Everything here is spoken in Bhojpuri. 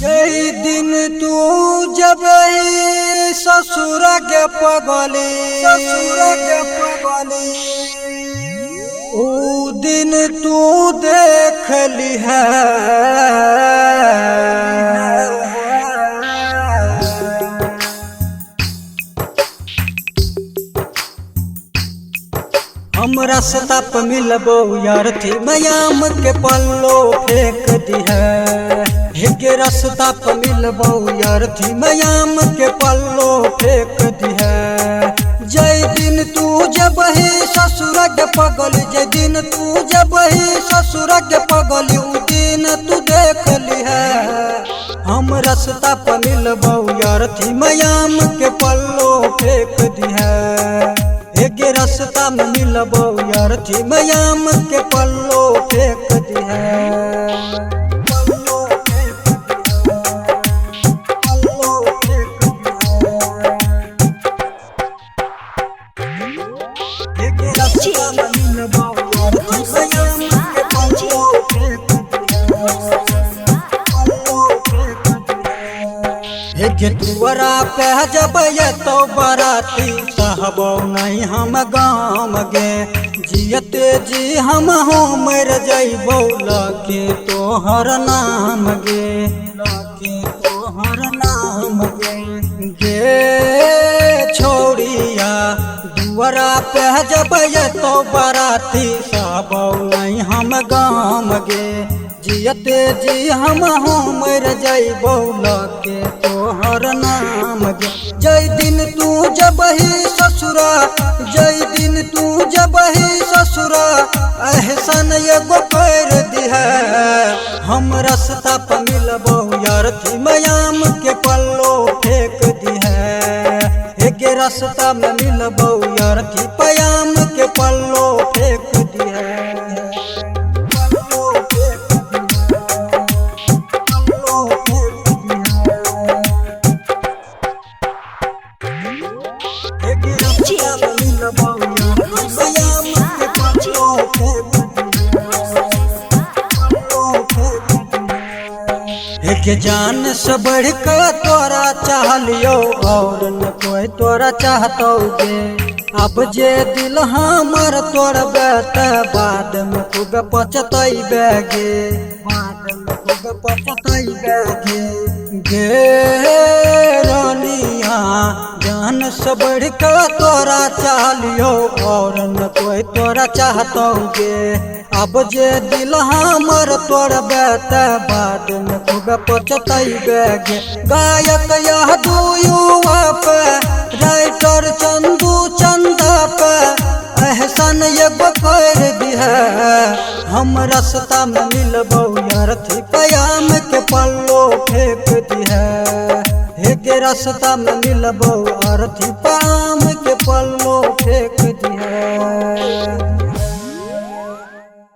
यही दिन तू जब ससुर के पगली ऊ दिन तू देख ली है। हम रास्ता पे मिलबो यार थी मयाम के पल्लो फेंक दी है के रास्ता पे मिलबो यार थी मयाम के पल्लो फेंक दी है। जय दिन तू जब ही ससुर के पगल जय दिन तू जब ही ससुर के पगल उ दिन तू देख ली है। हम रास्ता पे मिलबो यार थी मयाम के पल्लो फेंक दी है के रास्ता में मिलबो यार थी मयाम के पल्लो फेंक दी है। तुअरा पे जब ये तो बराती कहबो नहीं हम गाम गे जियते जी हम हो मर जइबो लके तोहर नाम गे लके तोहर नाम गे छोड़िया दुअरा पे जब ये तो बराती कहबो नहीं हम गाम गे जियते जी हम हो मर जइबो लके तोहर नाम गे। जय दिन तू जब ही ससुरा जय दिन तू जब ही ससुरा एहसान एगो कर दी है। हम रास्ता पे मिलबो यार थी मयाम के पल्लो फेंक दी है के रास्ता में मिलबो यार थी पयाम के पल्लो फेंक दी है। के जान से बढ़ कर तोरा चाह लियो और न कोई तोरा चाहतोगे। अब जे दिल हमार तोड़ बेट बाद में खूब पछतैबे गे बाद में खूब पछतैबे गे रानिया जान से बढ़ कर तोरा चाह लियो और न कोई तोरा चाहतोगे। अब जे दिल हमर तोड़ बेट बाद में खूब पछतैबे गे। गायक यह दू युवा पे राइटर चंदू चंदा पे एहसान एगो कर दी है। हम रास्ता में मिलबो यार थी पयाम के पल्लो फेंक दी है के रास्ता में मिलबो यार थी पयाम के पल्लो फेंक दी है।